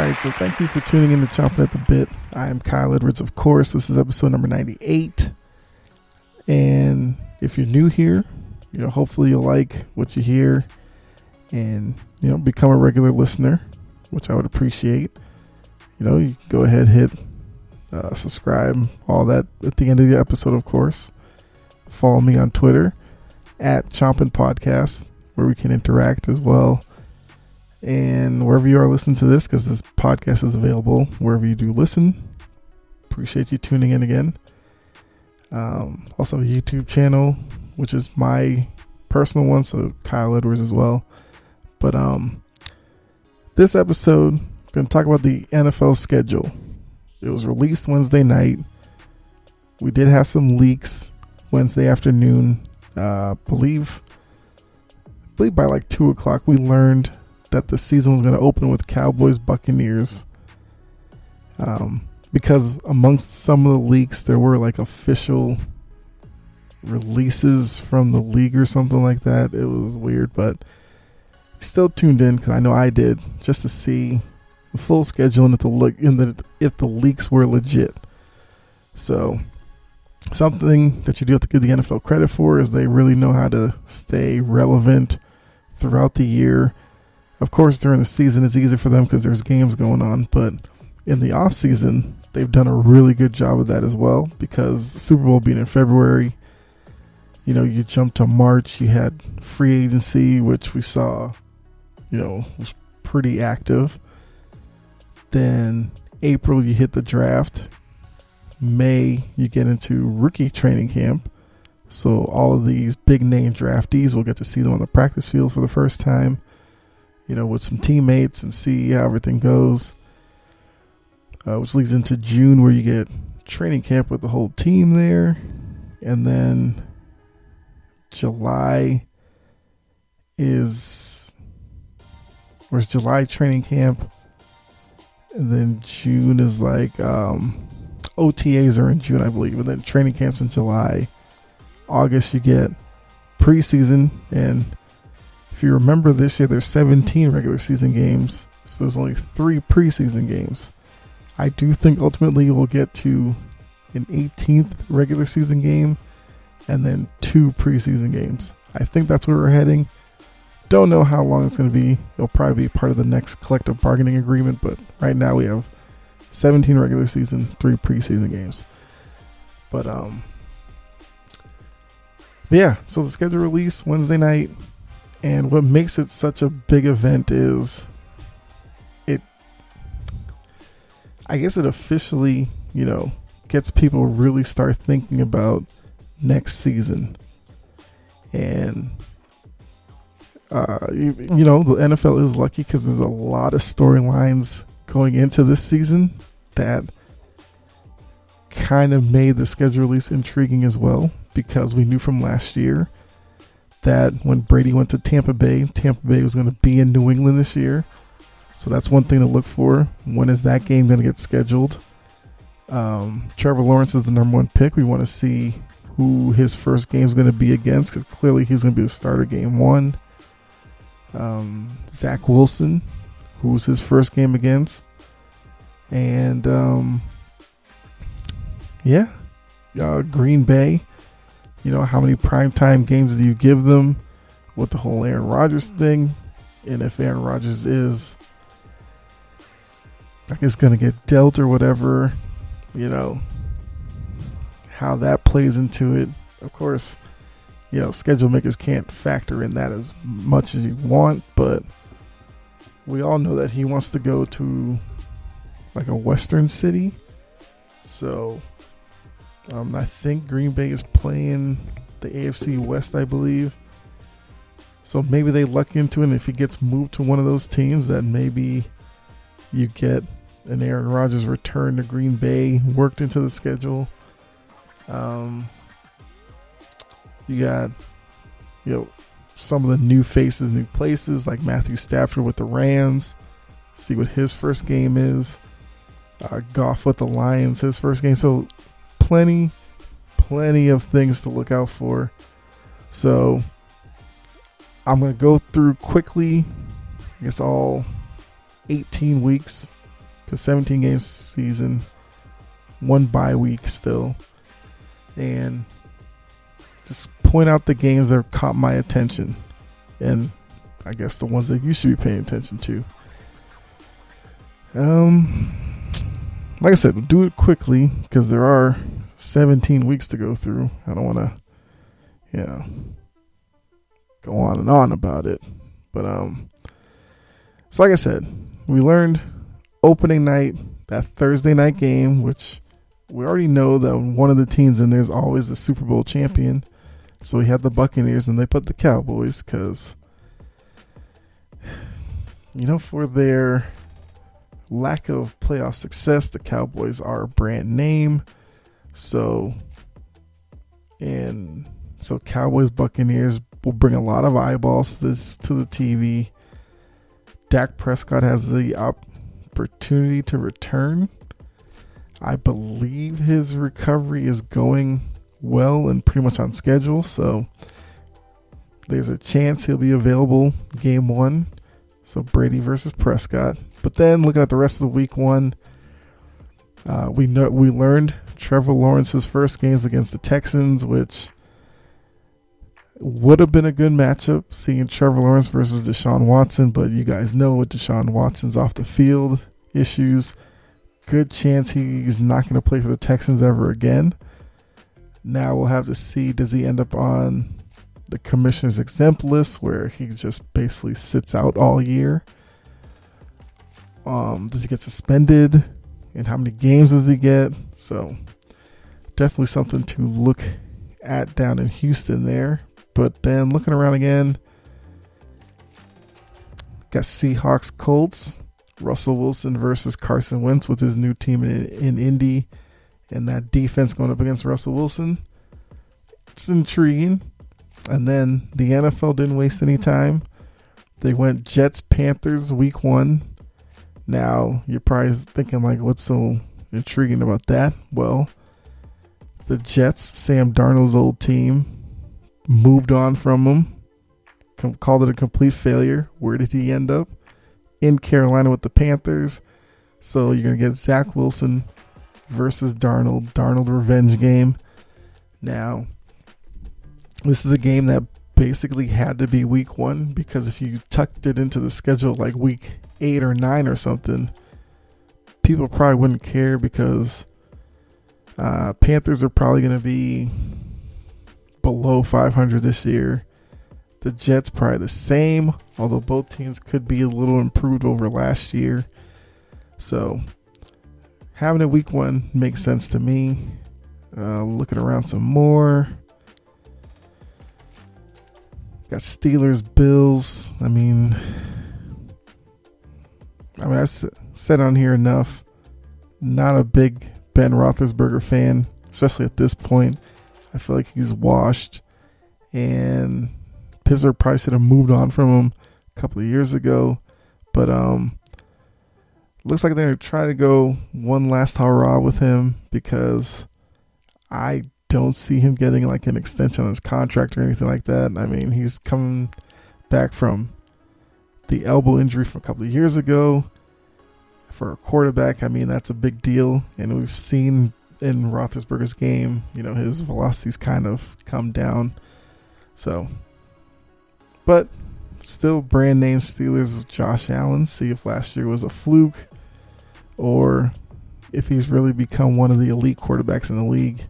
right, so thank you for tuning in to Chomping at the Bit. I am Kyle Edwards, of course. This is episode number 98. And if you're new here, hopefully you'll like what you hear and, become a regular listener, which I would appreciate. You can go ahead, hit subscribe, all that at the end of the episode, of course. Follow me on Twitter at Chompin' Podcast, where we can interact as well. And wherever you are listening to this, because this podcast is available wherever you do listen. Appreciate you tuning in again. Also have a YouTube channel, which is my personal one, so Kyle Edwards as well. But this episode, I'm going to talk about the NFL schedule. It was released Wednesday night. We did have some leaks Wednesday afternoon. Believe by like 2 o'clock we learned that the season was going to open with Cowboys Buccaneers, because amongst some of the leaks there were like official releases from the league or something like that. It was weird, but still tuned in because I know I did, just to see the full schedule and if the leaks were legit. So something that you do have to give the NFL credit for is they really know how to stay relevant throughout the year. Of course, during the season, it's easier for them because there's games going on. But in the off season, they've done a really good job of that as well. Because the Super Bowl being in February, you jump to March, you had free agency, which we saw, was pretty active. Then April, you hit the draft. May, you get into rookie training camp. So all of these big name draftees will get to see them on the practice field for the first time, with some teammates, and see how everything goes. Which leads into June, where you get training camp with the whole team there. And then July where's July training camp. And then June is like OTAs are in June, I believe. And then training camps in July. August, you get preseason. And if you remember, this year there's 17 regular season games, so there's only 3 preseason games. I do think ultimately we'll get to an 18th regular season game and then 2 preseason games. I think that's where we're heading. Don't know how long it's going to be. It'll probably be part of the next collective bargaining agreement, but right now we have 17 regular season, 3 preseason games. But yeah, so the schedule release Wednesday night. And what makes it such a big event is it officially, gets people really start thinking about next season. And, the NFL is lucky because there's a lot of storylines going into this season that kind of made the schedule release intriguing as well, because we knew from last year that when Brady went to Tampa Bay was going to be in New England this year. So that's one thing to look for. When is that game going to get scheduled? Trevor Lawrence is the number 1 pick. We want to see who his first game is going to be against, because clearly he's going to be the starter game 1. Zach Wilson, who's his first game against. And Green Bay. How many primetime games do you give them with the whole Aaron Rodgers thing? And if Aaron Rodgers is, going to get dealt or whatever, how that plays into it. Of course, schedule makers can't factor in that as much as you want, but we all know that he wants to go to like a Western city. So I think Green Bay is playing the AFC West, I believe. So maybe they luck into it. And if he gets moved to one of those teams, then maybe you get an Aaron Rodgers return to Green Bay worked into the schedule. You got, some of the new faces, new places, like Matthew Stafford with the Rams. See what his first game is. Goff with the Lions, his first game. So plenty of things to look out for. So I'm going to go through quickly, all 18 weeks because 17 games season, 1 bye week still, and just point out the games that caught my attention, and I guess the ones that you should be paying attention to. Like I said, we'll do it quickly because there are 17 weeks to go through. I don't want to, go on and on about it. But so like I said, we learned opening night, that Thursday night game, which we already know that one of the teams in there is always the Super Bowl champion. So we had the Buccaneers and they put the Cowboys because, for their lack of playoff success, the Cowboys are a brand name. So Cowboys Buccaneers will bring a lot of eyeballs to the TV. Dak Prescott has the opportunity to return. I believe his recovery is going well and pretty much on schedule. So there's a chance he'll be available game 1. So Brady versus Prescott. But then looking at the rest of the week 1, we learned Trevor Lawrence's first games against the Texans, which would have been a good matchup, seeing Trevor Lawrence versus Deshaun Watson. But you guys know with Deshaun Watson's off the field issues, good chance he's not going to play for the Texans ever again. Now we'll have to see, does he end up on the commissioner's exempt list where he just basically sits out all year? Does he get suspended? And how many games does he get? So definitely something to look at down in Houston there. But then looking around again, got Seahawks Colts, Russell Wilson versus Carson Wentz with his new team in Indy, and that defense going up against Russell Wilson. It's intriguing. And then the NFL didn't waste any time. They went Jets Panthers week 1. Now, you're probably thinking, like, what's so intriguing about that? Well, the Jets, Sam Darnold's old team, moved on from him, called it a complete failure. Where did he end up? In Carolina with the Panthers. So you're going to get Zach Wilson versus Darnold revenge game. Now, this is a game that basically had to be week 1, because if you tucked it into the schedule like week 8 or 9 or something, people probably wouldn't care, because Panthers are probably going to be below 500 this year. The Jets probably the same, although both teams could be a little improved over last year. So having it week 1 makes sense to me. Looking around some more. Got Steelers, Bills. I mean, I've said on here enough. Not a big Ben Roethlisberger fan, especially at this point. I feel like he's washed, and Pittsburgh probably should have moved on from him a couple of years ago. But looks like they're going to try to go one last hurrah with him, because I don't see him getting like an extension on his contract or anything like that. I mean, he's coming back from the elbow injury from a couple of years ago. For a quarterback, I mean, that's a big deal. And we've seen in Roethlisberger's game, his velocity's kind of come down. So, but still brand name Steelers, Josh Allen. See if last year was a fluke or if he's really become one of the elite quarterbacks in the league.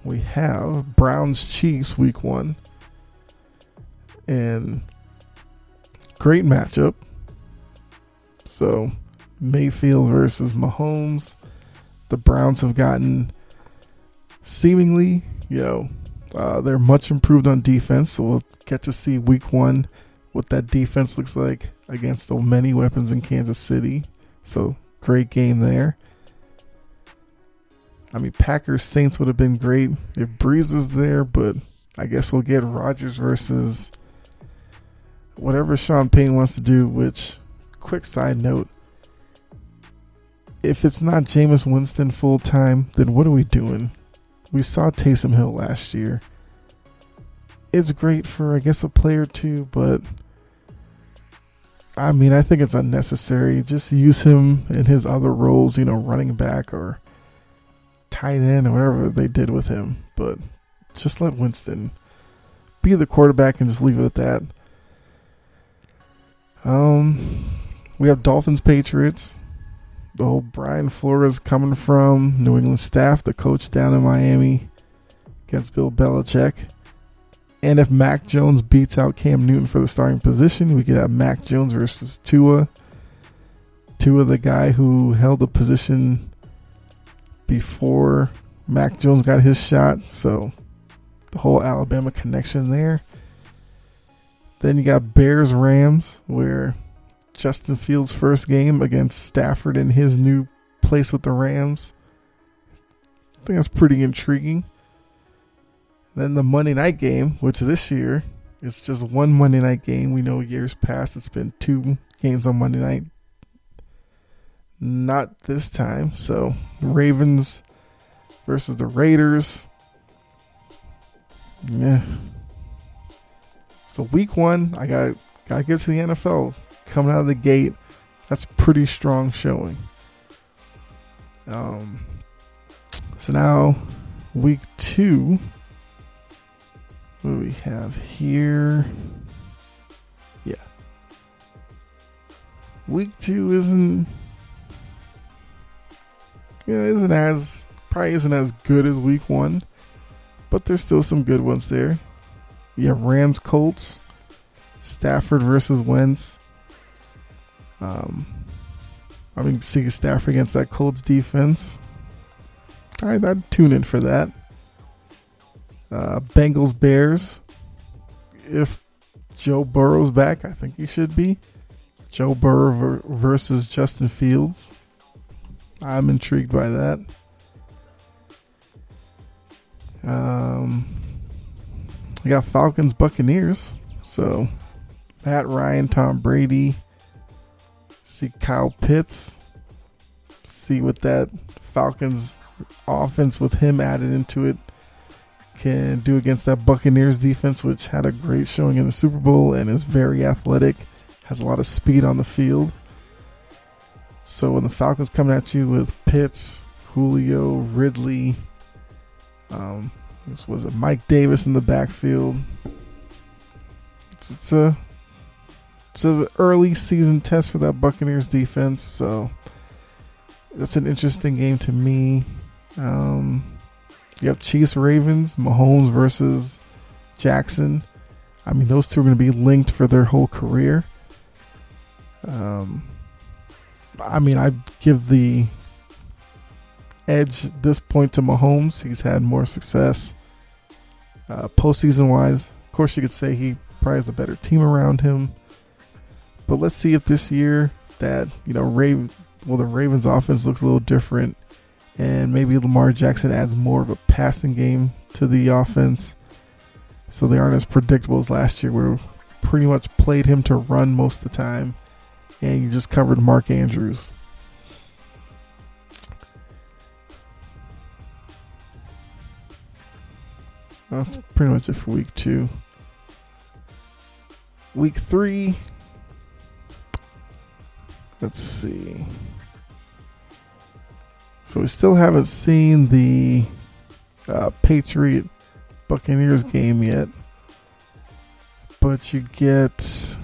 We have Browns Chiefs week 1, and great matchup. So Mayfield versus Mahomes. The Browns have gotten seemingly, they're much improved on defense. So we'll get to see week 1 what that defense looks like against the many weapons in Kansas City. So great game there. I mean, Packers Saints would have been great if Breeze was there, but I guess we'll get Rodgers versus whatever Sean Payton wants to do, which, quick side note, if it's not Jameis Winston full time, then what are we doing? We saw Taysom Hill last year. It's great for, I guess, a play or two, but I mean, I think it's unnecessary. Just use him in his other roles, running back or tight end or whatever they did with him. But just let Winston be the quarterback and just leave it at that. We have Dolphins Patriots. The whole Brian Flores coming from New England staff, the coach down in Miami against Bill Belichick. And if Mac Jones beats out Cam Newton for the starting position, we could have Mac Jones versus Tua. Tua, the guy who held the position before Mac Jones got his shot. So the whole Alabama connection there. Then you got Bears-Rams, where Justin Fields' first game against Stafford in his new place with the Rams. I think that's pretty intriguing. Then the Monday night game, which this year is just one Monday night game. We know years past it's been 2 games on Monday night. Not this time. So Ravens versus the Raiders. Yeah. So week 1, I gotta give to the NFL. Coming out of the gate, that's pretty strong showing. So now week 2. What do we have here? Yeah. Week 2 isn't as good as week 1, but there's still some good ones there. You have Rams Colts, Stafford versus Wentz. See Stafford against that Colts defense. All right, I'd tune in for that. Bengals Bears. If Joe Burrow's back, I think he should be. Joe Burrow versus Justin Fields. I'm intrigued by that. We got Falcons Buccaneers. So Matt Ryan, Tom Brady. See Kyle Pitts. See what that Falcons offense with him added into it can do against that Buccaneers defense, which had a great showing in the Super Bowl and is very athletic, has a lot of speed on the field. So when the Falcons coming at you with Pitts, Julio, Ridley, this was Mike Davis in the backfield. It's an early season test for that Buccaneers defense, so that's an interesting game to me. You have Chiefs Ravens, Mahomes versus Jackson. Those two are going to be linked for their whole career. I'd give the edge at this point to Mahomes. He's had more success postseason wise. Of course, you could say he probably has a better team around him. But let's see if this year that the Ravens offense looks a little different, and maybe Lamar Jackson adds more of a passing game to the offense, so they aren't as predictable as last year, where we pretty much played him to run most of the time, and you just covered Mark Andrews. That's pretty much it for week 2. Week 3. Let's see. So we still haven't seen the Patriot Buccaneers game yet, but you get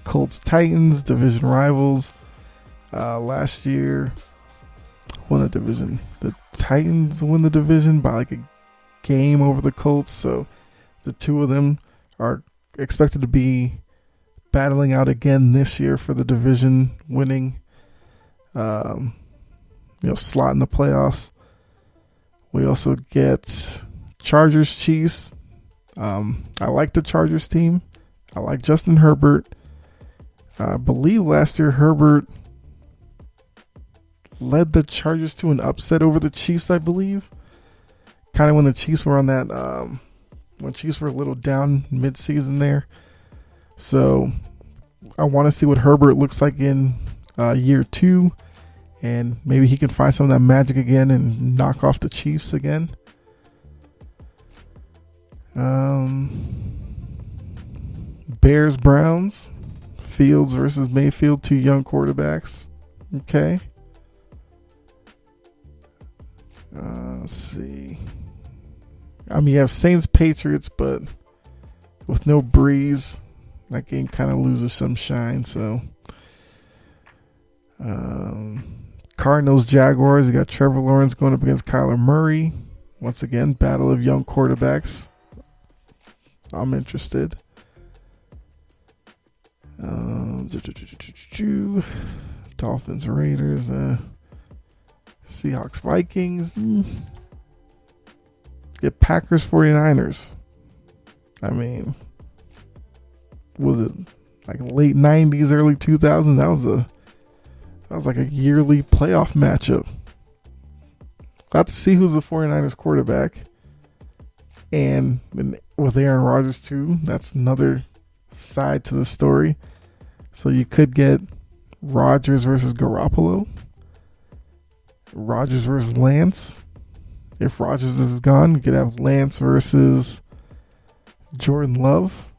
Colts Titans, division rivals. Last year, won the division. The Titans won the division by like a game over the Colts, so the two of them are expected to be battling out again this year for the division winning slot in the playoffs. We also get Chargers Chiefs. I like the Chargers team. I like Justin Herbert. I believe last year Herbert led the Chargers to an upset over the Chiefs, I believe. Kind of when the Chiefs were on that, when Chiefs were a little down mid-season there. So I want to see what Herbert looks like in year 2. And maybe he can find some of that magic again and knock off the Chiefs again. Bears Browns. Fields versus Mayfield, two young quarterbacks. Okay. Let's see. I mean, you have Saints Patriots, but with no Breeze, that game kind of loses some shine. So, Cardinals Jaguars. You got Trevor Lawrence going up against Kyler Murray. Once again, battle of young quarterbacks. I'm interested. Dolphins Raiders. Seahawks Vikings. Get Packers 49ers. I mean, was it like late 90s, early 2000s? That was like a yearly playoff matchup. Got to see who's the 49ers quarterback. And with Aaron Rodgers too, that's another side to the story. So you could get Rodgers versus Garoppolo. Rodgers versus Lance. If Rodgers is gone, you could have Lance versus Jordan Love.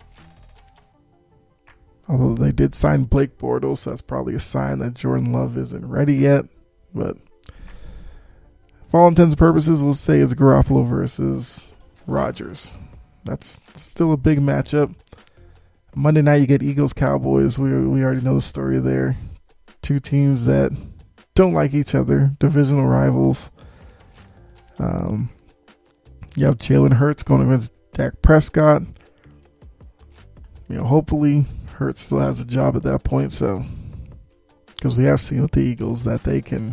Although they did sign Blake Bortles, so that's probably a sign that Jordan Love isn't ready yet. But for all intents and purposes, we'll say it's Garoppolo versus Rodgers. That's still a big matchup. Monday night, you get Eagles Cowboys. We already know the story there. Two teams that don't like each other, divisional rivals. You have Jalen Hurts going against Dak Prescott. Hopefully Hurts still has a job at that point. So, because we have seen with the Eagles that they can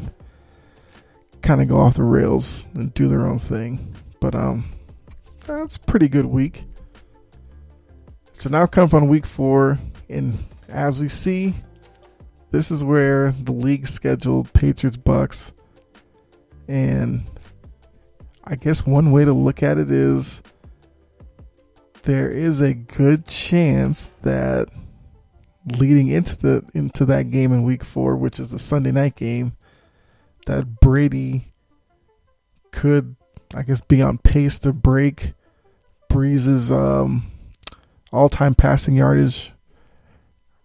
kind of go off the rails and do their own thing. But that's a pretty good week. So now come up on week 4, and as we see, this is where the league scheduled Patriots Bucks, and I guess one way to look at it is there is a good chance that leading into that game in week 4, which is the Sunday night game, that Brady could, I guess, be on pace to break Breeze's all-time passing yardage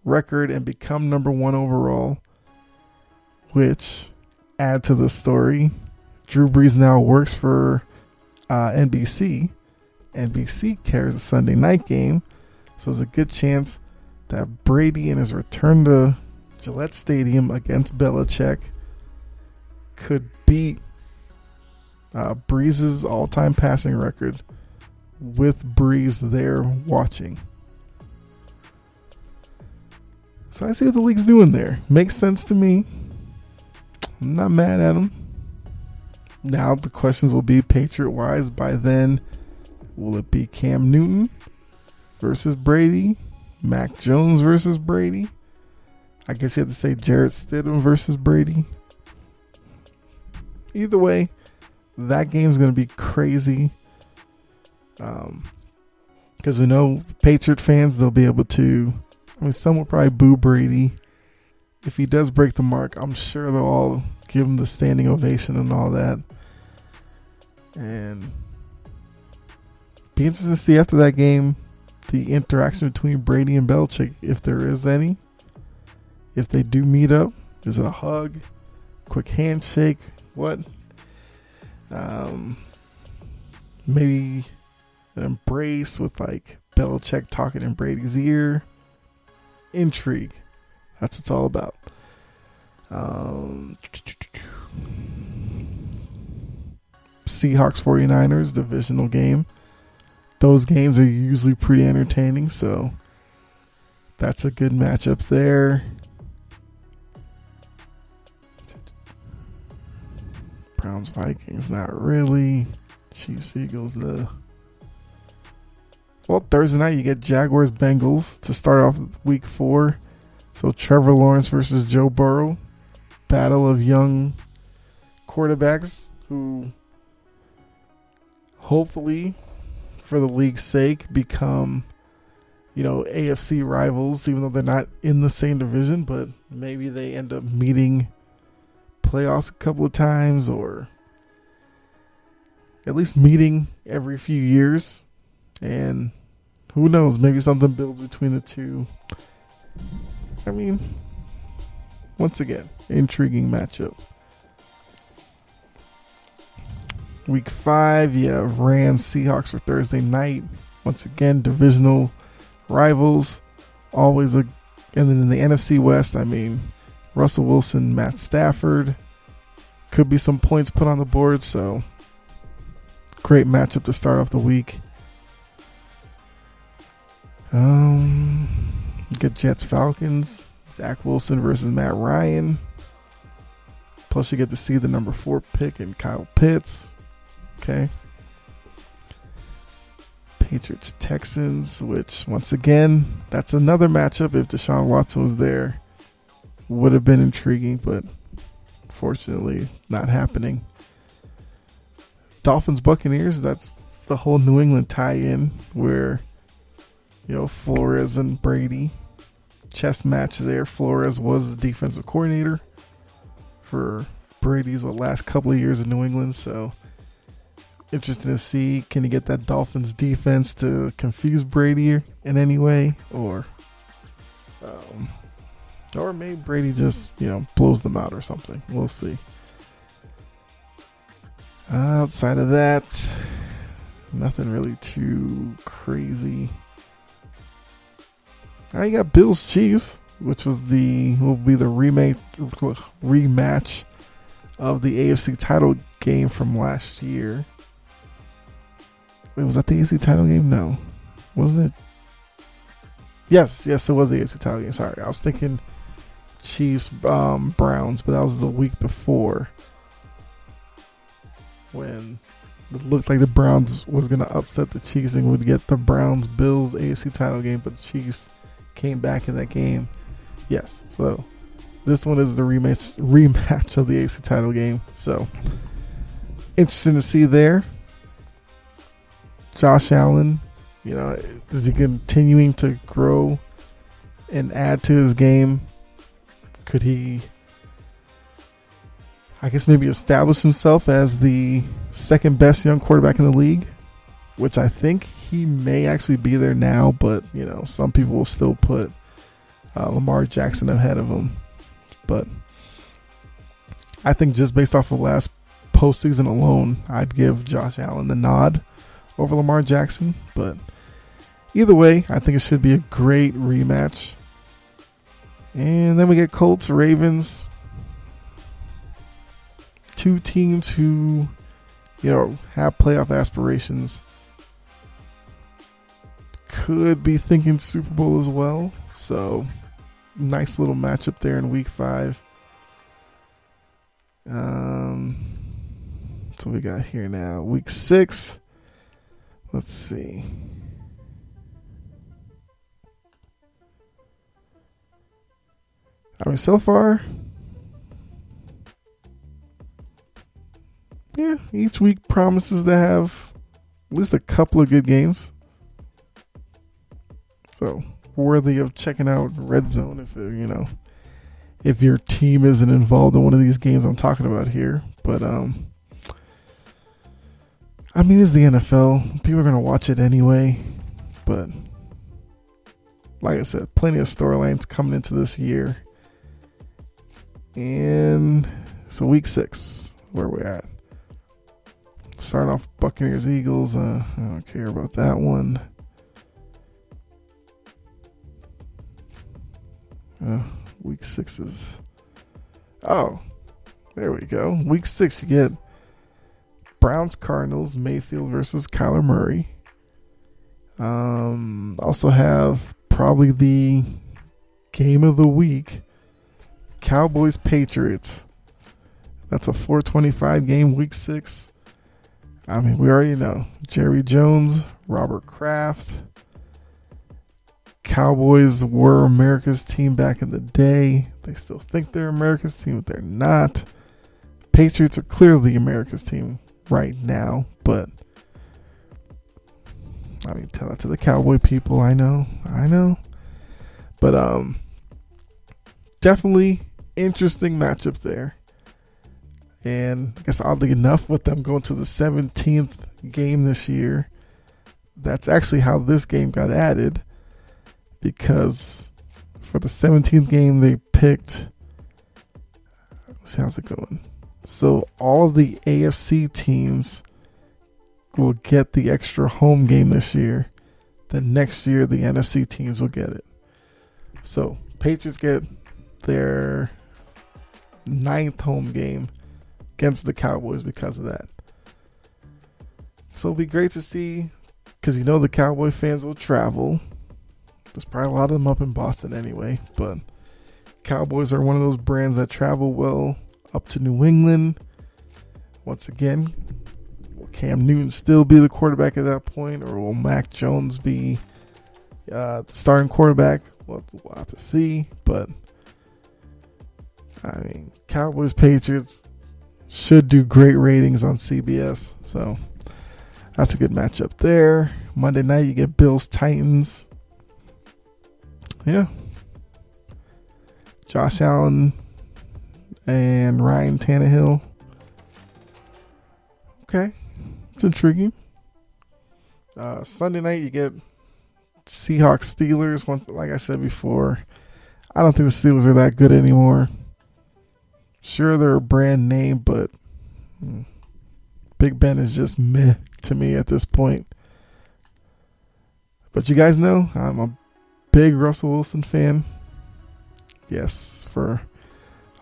record and become number 1 overall, which, add to the story, Drew Brees now works for NBC. NBC carries a Sunday night game, so there's a good chance that Brady, in his return to Gillette Stadium against Belichick, could beat Breeze's all-time passing record with Breeze there watching. So I see what the league's doing there. Makes sense to me. I'm not mad at him. Now the questions will be Patriot-wise. By then, will it be Cam Newton versus Brady? Mac Jones versus Brady? I guess you have to say Jarrett Stidham versus Brady. Either way, that game's going to be crazy. Because we know Patriot fans, they'll be able to, some will probably boo Brady. If he does break the mark, I'm sure they'll all give him the standing ovation and all that. And be interested to see after that game the interaction between Brady and Belichick, if there is any. If they do meet up, is it a hug, quick handshake, what? Maybe an embrace with like Belichick talking in Brady's ear. Intrigue. That's what it's all about. Seahawks 49ers divisional game. Those games are usually pretty entertaining, so that's a good matchup there. Browns Vikings, not really. Chiefs Eagles, Thursday night you get Jaguars Bengals to start off week 4. So Trevor Lawrence versus Joe Burrow. Battle of young quarterbacks who hopefully, for the league's sake, become, AFC rivals, even though they're not in the same division, but maybe they end up meeting playoffs a couple of times, or at least meeting every few years. And who knows, maybe something builds between the two. I mean, once again, intriguing matchup. Week 5, you have Rams Seahawks for Thursday night. Once again, divisional rivals. Always and then in the NFC West, I mean, Russell Wilson, Matt Stafford. Could be some points put on the board, so great matchup to start off the week. Get Jets Falcons, Zach Wilson versus Matt Ryan. Plus you get to see the number 4 pick in Kyle Pitts. Okay. Patriots Texans, which once again, that's another matchup. If Deshaun Watson was there, would have been intriguing, but fortunately not happening. Dolphins Buccaneers, that's the whole New England tie-in where, you know, Flores and Brady, chess match there. Flores was the defensive coordinator for Brady's last couple of years in New England, so interesting to see, can he get that Dolphins defense to confuse Brady in any way, or maybe Brady just, you know, blows them out or something. We'll see. Outside of that, nothing really too crazy. I got Bills Chiefs, which will be the rematch of the AFC title game from last year. Wait, was that the AFC title game? No. Wasn't it? Yes, it was the AFC title game. Sorry, I was thinking Chiefs, Browns, but that was the week before when it looked like the Browns was going to upset the Chiefs and would get the Browns-Bills AFC title game, but the Chiefs came back in that game. Yes, so this one is the rematch of the AFC title game. So interesting to see there. Josh Allen, you know, is he continuing to grow and add to his game? Could he, I guess, maybe establish himself as the second best young quarterback in the league? Which I think he may actually be there now, but, you know, some people will still put Lamar Jackson ahead of him. But I think just based off of last postseason alone, I'd give Josh Allen the nod over Lamar Jackson. But either way, I think it should be a great rematch. And then we get Colts, Ravens. Two teams who, you know, have playoff aspirations. Could be thinking Super Bowl as well. So, nice little matchup there in week 5. So we got here now. Week 6. Let's see. I mean, so far, yeah, each week promises to have at least a couple of good games. So, worthy of checking out Red Zone if your team isn't involved in one of these games I'm talking about here. But, I mean, it's the NFL. People are going to watch it anyway. But, like I said, plenty of storylines coming into this year. And so week 6, where we're at. Starting off Buccaneers Eagles. I don't care about that one. Week 6 is... Oh, there we go. Week 6, you get Browns Cardinals, Mayfield versus Kyler Murray. Also have probably the game of the week, Cowboys Patriots. That's a 4:25 game, week 6. I mean, we already know Jerry Jones, Robert Kraft. Cowboys were America's team back in the day. They still think they're America's team, but they're not. Patriots are clearly America's team right now, but I mean, tell that to the Cowboy people. I know. But definitely interesting matchups there. And I guess oddly enough, with them going to the 17th game this year, that's actually how this game got added. Because For the 17th game, they picked. Let's see, how's it going? So all of the AFC teams will get the extra home game this year. Then next year, the NFC teams will get it. So Patriots get their 9th home game against the Cowboys because of that. So it'll be great to see, because you know the Cowboy fans will travel. There's probably a lot of them up in Boston anyway, but Cowboys are one of those brands that travel well up to New England. Once again, will Cam Newton still be the quarterback at that point, or will Mac Jones be the starting quarterback? We'll have to see, but I mean, Cowboys Patriots should do great ratings on CBS, so that's a good matchup there. Monday night you get Bills Titans. Yeah, Josh Allen and Ryan Tannehill. Okay, it's intriguing. Sunday night you get Seahawks Steelers. Once, like I said before, I don't think the Steelers are that good anymore. Sure, they're a brand name, but Big Ben is just meh to me at this point. But you guys know I'm a big Russell Wilson fan. Yes, for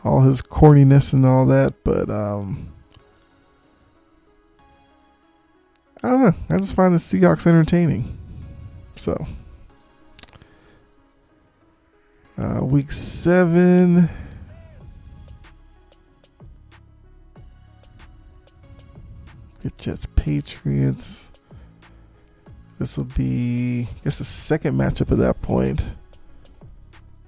all his corniness and all that, but I don't know. I just find the Seahawks entertaining. So, week 7. Get Jets Patriots. This will be, I guess, the second matchup at that point.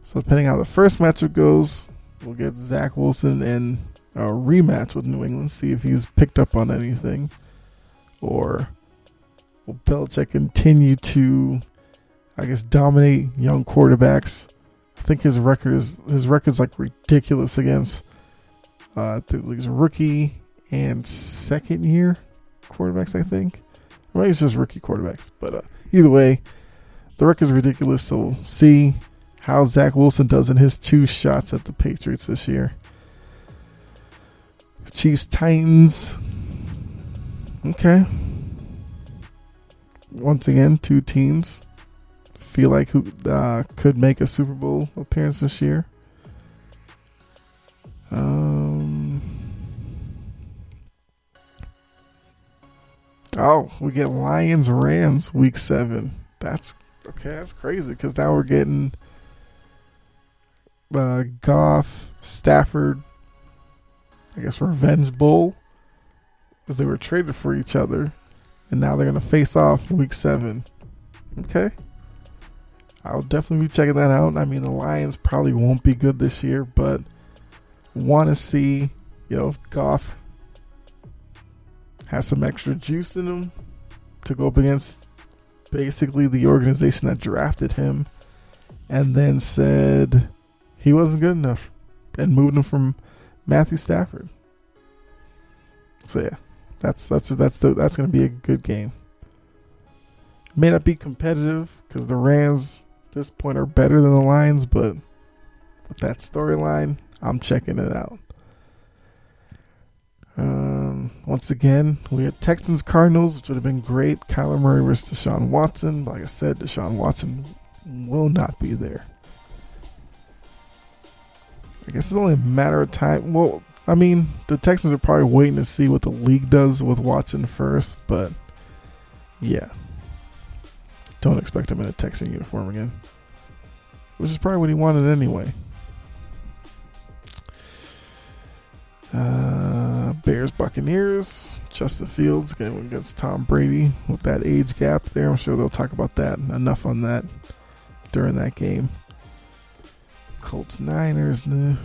So depending on how the first matchup goes, we'll get Zach Wilson in a rematch with New England, see if he's picked up on anything. Or will Belichick continue to, I guess, dominate young quarterbacks? I think his record's like ridiculous against he's rookie and second year quarterbacks, I think. Or maybe it's just rookie quarterbacks. But either way, the record's ridiculous. So we'll see how Zach Wilson does in his 2 shots at the Patriots this year. Chiefs Titans. Okay. Once again, 2 teams feel like who could make a Super Bowl appearance this year. Oh, we get Lions Rams week 7. That's okay. That's crazy because now we're getting Goff, Stafford, I guess, Revenge Bowl, because they were traded for each other, and now they're going to face off week 7. Okay. I'll definitely be checking that out. I mean, the Lions probably won't be good this year, but want to see, if Goff has some extra juice in him to go up against basically the organization that drafted him and then said he wasn't good enough and moved him from Matthew Stafford. So yeah, that's going to be a good game. May not be competitive because the Rams at this point are better than the Lions, but with that storyline, I'm checking it out. Once again, we had Texans Cardinals, which would have been great. Kyler Murray versus Deshaun Watson. Like I said, Deshaun Watson will not be there. I guess it's only a matter of time. Well, I mean, the Texans are probably waiting to see what the league does with Watson first, but yeah. Don't expect him in a Texan uniform again. Which is probably what he wanted anyway. Bears Buccaneers. Justin Fields going against Tom Brady with that age gap there. I'm sure they'll talk about that. Enough on that during that game. Colts Niners, no.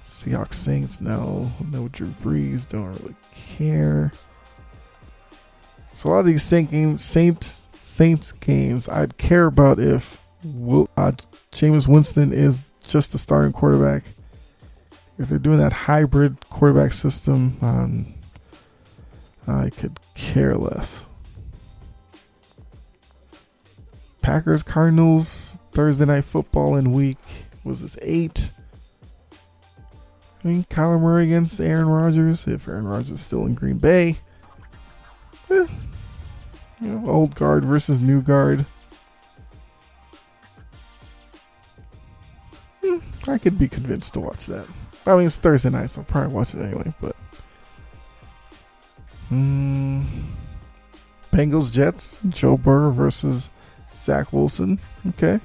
Seahawks Saints, no. No Drew Brees, don't really care. So a lot of these Saints games, I'd care about if Jameis Winston is just the starting quarterback. If they're doing that hybrid quarterback system, I could care less. Packers Cardinals, Thursday Night Football in week, was this 8? I mean, Kyler Murray against Aaron Rodgers, if Aaron Rodgers is still in Green Bay. Old guard versus new guard. I could be convinced to watch that. I mean, it's Thursday night, so I'll probably watch it anyway, but... Bengals, Jets, Joe Burrow versus Zach Wilson. Okay.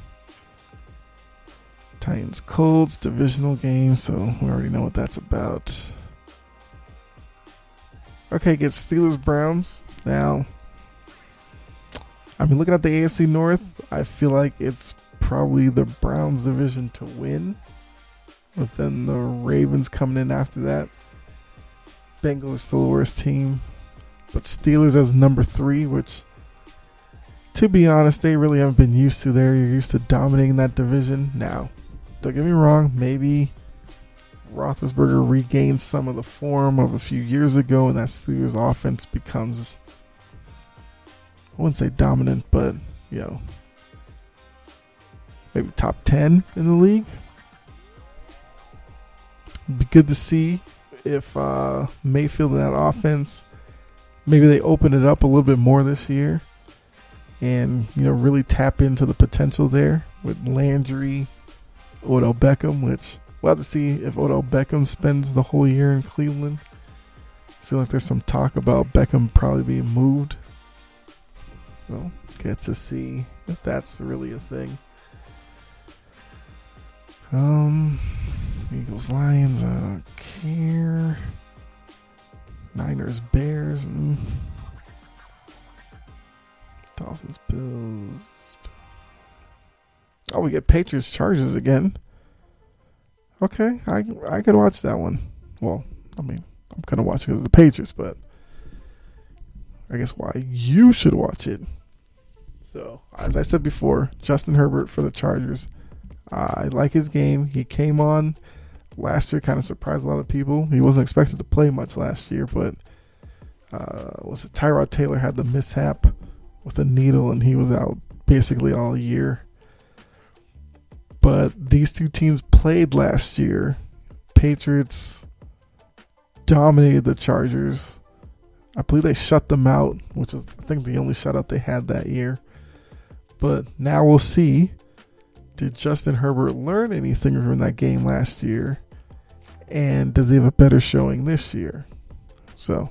Titans, Colts, divisional game, so we already know what that's about. Okay, get Steelers, Browns. Now, I mean, looking at the AFC North, I feel like it's probably the Browns division to win, but then the Ravens coming in after that. Bengals are still the worst team, but Steelers as number 3, which, to be honest, they really haven't been used to. They're used to dominating that division. Now, don't get me wrong, maybe Roethlisberger regains some of the form of a few years ago, and that Steelers offense becomes, I wouldn't say dominant, but, maybe top 10 in the league. It'd be good to see if Mayfield and that offense, maybe they open it up a little bit more this year and, really tap into the potential there with Landry, Odell Beckham, which we'll have to see if Odell Beckham spends the whole year in Cleveland. Seems like there's some talk about Beckham probably being moved. So, get to see if that's really a thing. Eagles, Lions, I don't care. Niners, Bears, Dolphins, Bills. Oh, we get Patriots, Chargers again. Okay, I could watch that one. Well, I mean, I'm gonna watch it because of the Patriots, but I guess why you should watch it. So, as I said before, Justin Herbert for the Chargers. I like his game. He came on last year, kind of surprised a lot of people. He wasn't expected to play much last year, but Tyrod Taylor had the mishap with a needle, and he was out basically all year. But these two teams played last year. Patriots dominated the Chargers. I believe they shut them out, which was, I think, the only shutout they had that year. But now we'll see. Did Justin Herbert learn anything from that game last year? And does he have a better showing this year? So,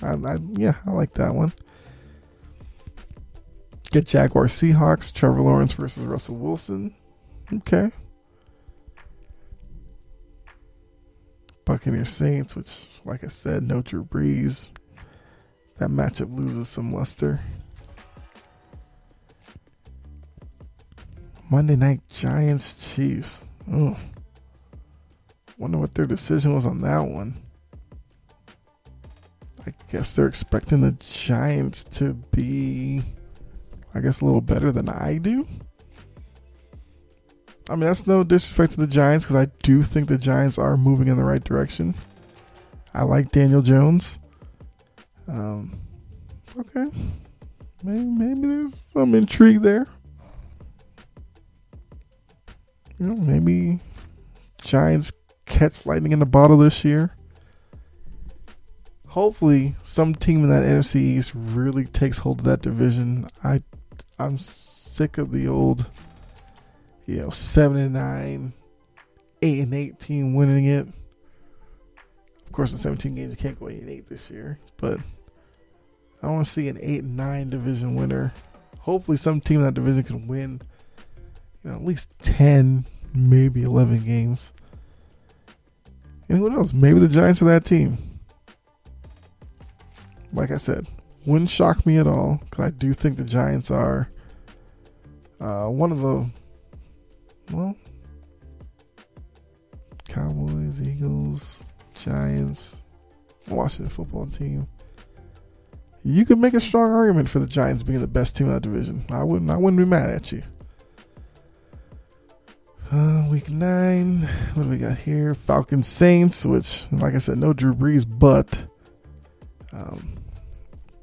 I like that one. Get Jaguars, Seahawks, Trevor Lawrence versus Russell Wilson. Okay. Buccaneers, Saints, which, like I said, no Drew Brees. That matchup loses some luster. Monday night, Giants, Chiefs. Oh, wonder what their decision was on that one. I guess they're expecting the Giants to be, a little better than I do. I mean, that's no disrespect to the Giants, because I do think the Giants are moving in the right direction. I like Daniel Jones. Okay. Maybe there's some intrigue there. Maybe Giants catch lightning in the bottle this year. Hopefully, some team in that NFC East really takes hold of that division. I'm sick of the old, 7-9, 8-8 team winning it. Of course, in 17 games, you can't go 8-8 this year. But I want to see an 8-9 division winner. Hopefully, some team in that division can win, at least 10, maybe 11 games. And who knows? Maybe the Giants are that team. Like I said, wouldn't shock me at all, because I do think the Giants are one of the, Cowboys, Eagles, Giants, Washington football team. You could make a strong argument for the Giants being the best team in that division. I wouldn't be mad at you. Week 9, what do we got here? Falcons, Saints, which, like I said, no Drew Brees, but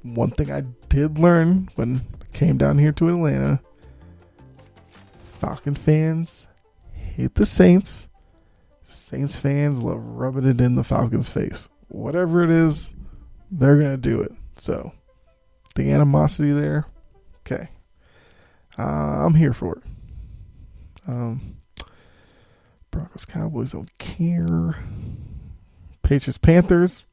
one thing I did learn when came down here to Atlanta. Falcon fans hate the Saints. Saints fans love rubbing it in the Falcons' face. Whatever it is, they're going to do it. So, the animosity there, okay. I'm here for it. Broncos, Cowboys, don't care. Patriots, Panthers.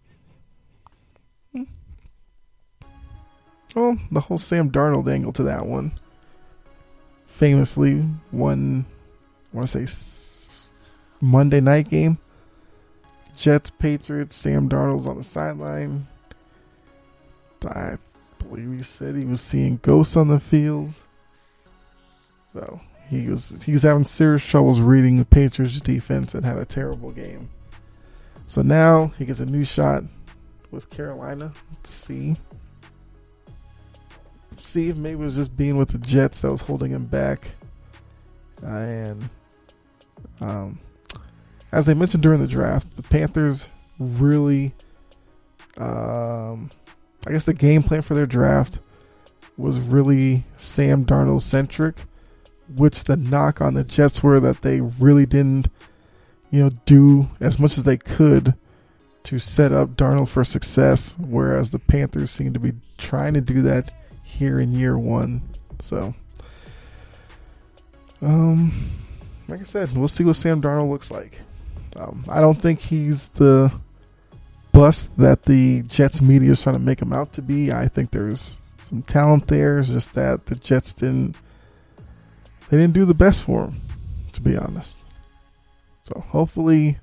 Well, the whole Sam Darnold angle to that one. Famously, one, I want to say Monday night game. Jets, Patriots, Sam Darnold's on the sideline. I believe he said he was seeing ghosts on the field. So he was having serious troubles reading the Patriots defense and had a terrible game. So now he gets a new shot with Carolina. Let's see if maybe it was just being with the Jets that was holding him back. And as I mentioned during the draft, the Panthers really, I guess the game plan for their draft was really Sam Darnold centric, which the knock on the Jets were that they really didn't, do as much as they could to set up Darnold for success, whereas the Panthers seem to be trying to do that here in year one. So, like I said, we'll see what Sam Darnold looks like. I don't think he's the bust that the Jets media is trying to make him out to be. I think there's some talent there. It's just that the Jets didn't do the best for him, to be honest. So hopefully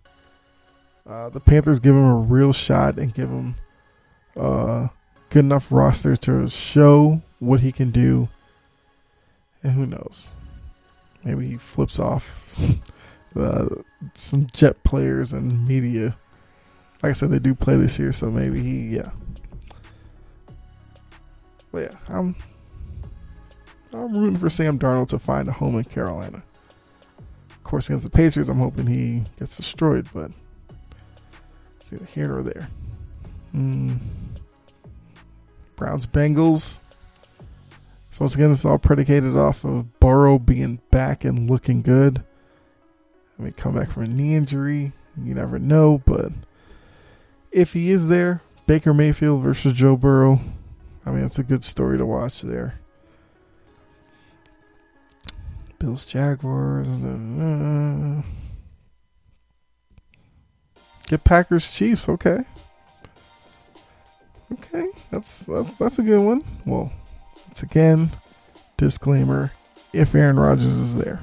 the Panthers give him a real shot and give him a good enough roster to show what he can do. And who knows? Maybe he flips off some Jet players and media. Like I said, they do play this year, so maybe yeah. But yeah, I'm rooting for Sam Darnold to find a home in Carolina. Of course, against the Patriots, I'm hoping he gets destroyed, but it's neither here nor there. Browns, Bengals. So once again, it's all predicated off of Burrow being back and looking good. I mean, come back from a knee injury, you never know, but if he is there, Baker Mayfield versus Joe Burrow, I mean, it's a good story to watch there. Bills, Jaguars. Get Packers, Chiefs. Okay, that's a good one. Well, it's again disclaimer: if Aaron Rodgers is there,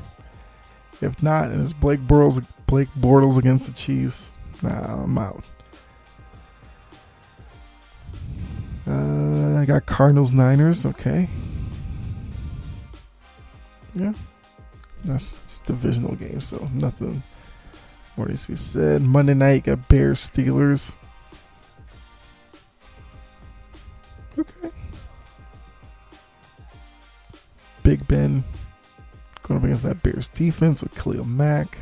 if not, and it's Blake Bortles against the Chiefs, I'm out. I got Cardinals, Niners. Okay, yeah. That's just divisional game, so nothing more needs to be said. Monday night, got Bears, Steelers. Okay. Big Ben going up against that Bears defense with Khalil Mack.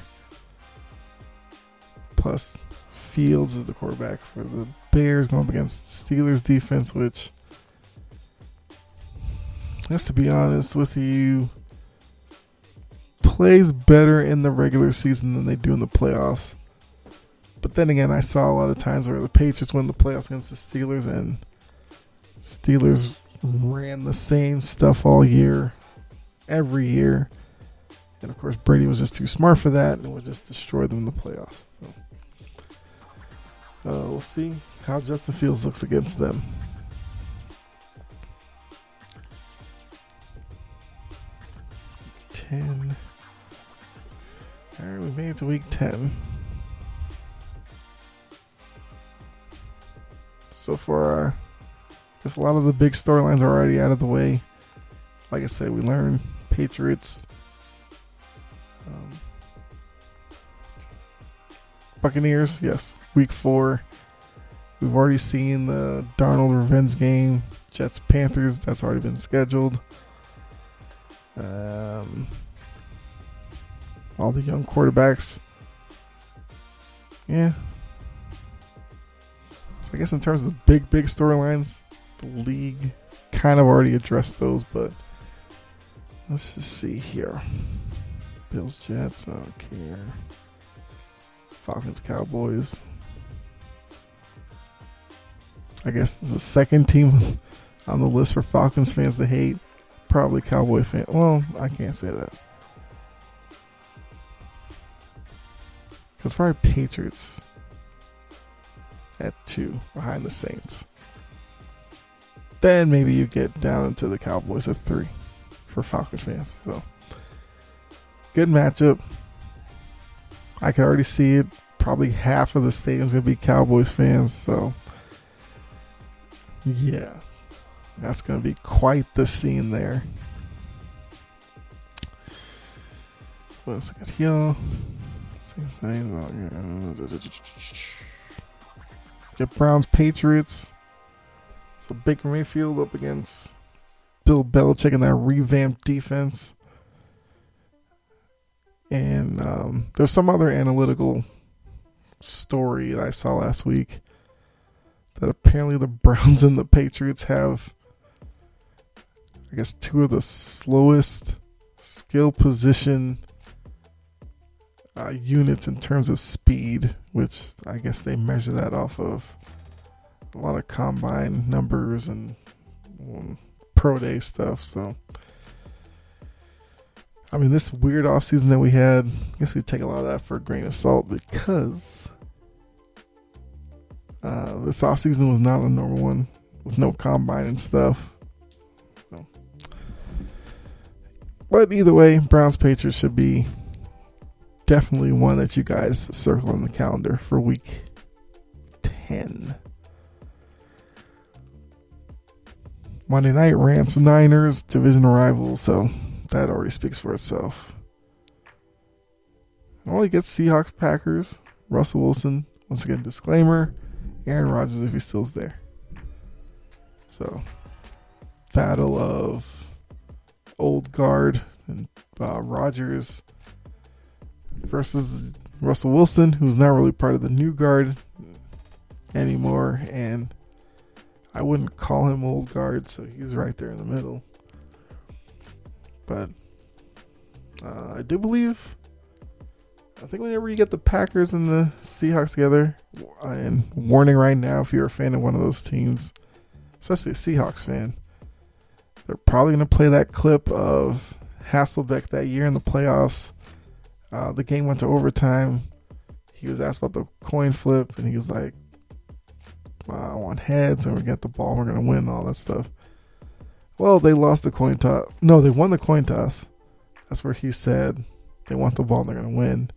Plus, Fields is the quarterback for the Bears going up against the Steelers defense, which, just to be honest with you, plays better in the regular season than they do in the playoffs. But then again, I saw a lot of times where the Patriots win the playoffs against the Steelers, and Steelers ran the same stuff all year, every year. And of course, Brady was just too smart for that and would just destroy them in the playoffs. So, we'll see how Justin Fields looks against them. Alright, we made it to week 10. So far, I guess a lot of the big storylines are already out of the way. Like I said, we learned Patriots, Buccaneers, yes, week 4. We've already seen the Darnold revenge game. Jets, Panthers, that's already been scheduled. All the young quarterbacks. Yeah. So I guess in terms of the big storylines, the league kind of already addressed those, but Let's just see here. Bills, Jets, I don't care. Falcons, Cowboys. I guess the second team on the list for Falcons fans to hate. Probably Cowboy fans. Well, I can't say that. Because probably Patriots at 2 behind the Saints. Then maybe you get down into the Cowboys at 3 for Falcons fans. So, good matchup. I can already see it. Probably half of the stadium's going to be Cowboys fans. So, yeah. That's going to be quite the scene there. What else I got here? Get Browns, Patriots. So Baker Mayfield up against Bill Belichick in that revamped defense. And there's some other analytical story that I saw last week that apparently the Browns and the Patriots have, I guess, 2 of the slowest skill position units in terms of speed, which I guess they measure that off of a lot of combine numbers and pro day stuff. So, I mean, this weird offseason that we had, I guess we take a lot of that for a grain of salt because this offseason was not a normal one with no combine and stuff. So. But either way, Browns Patriots should be definitely one that you guys circle on the calendar for week 10. Monday night, Rams Niners, divisional rival, so that already speaks for itself. Only gets Seahawks Packers, Russell Wilson, once again disclaimer, Aaron Rodgers if he still's there. So, battle of old guard and Rodgers versus Russell Wilson, who's not really part of the new guard anymore, and I wouldn't call him old guard, so he's right there in the middle. But I do believe, I think whenever you get the Packers and the Seahawks together, and warning right now, if you're a fan of one of those teams, especially a Seahawks fan, they're probably going to play that clip of Hasselbeck that year in the playoffs. The game went to overtime. He was asked about the coin flip, and he was like, I want heads, and we get the ball, we're going to win, all that stuff. Well, they lost the coin toss. No, they won the coin toss. That's where he said they want the ball, they're going to win.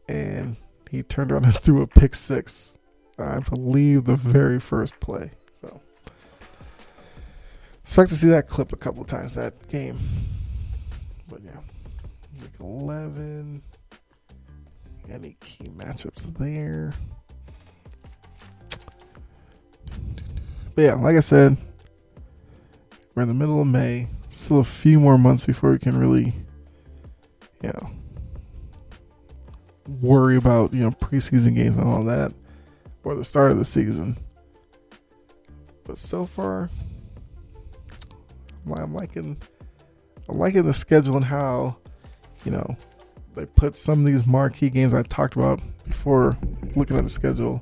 And he turned around and threw a pick 6. I believe the very first play. So, expect to see that clip a couple of times that game. But yeah, week 11. Any key matchups there? But yeah, like I said, we're in the middle of May. Still a few more months before we can really, worry about, preseason games and all that, or the start of the season. But so far, I'm liking the schedule and how, they put some of these marquee games I talked about before looking at the schedule,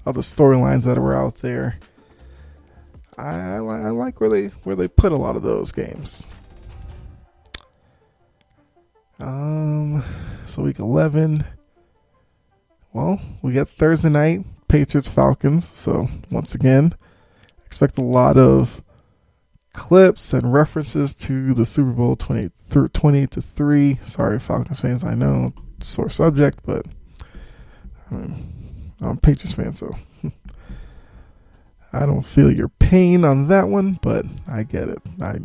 all the storylines that were out there. I like where they put a lot of those games. So week 11. Well, we got Thursday night, Patriots Falcons. So once again, expect a lot of clips and references to the Super Bowl 20-3. Sorry, Falcons fans, I know, sore subject, but I'm a Patriots fan, so I don't feel your pain on that one, but I get it. I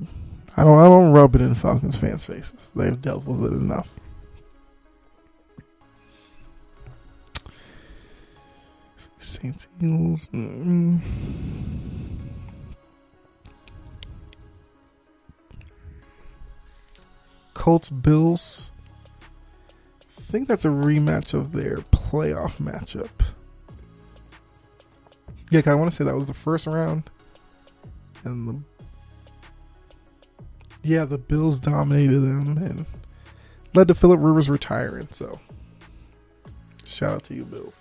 don't rub it in Falcons fans' faces. They've dealt with it enough. Saints Eagles. Colts Bills. I think that's a rematch of their playoff matchup. Yeah, I want to say that was the first round, and yeah, the Bills dominated them and led to Phillip Rivers retiring. So, shout out to you, Bills.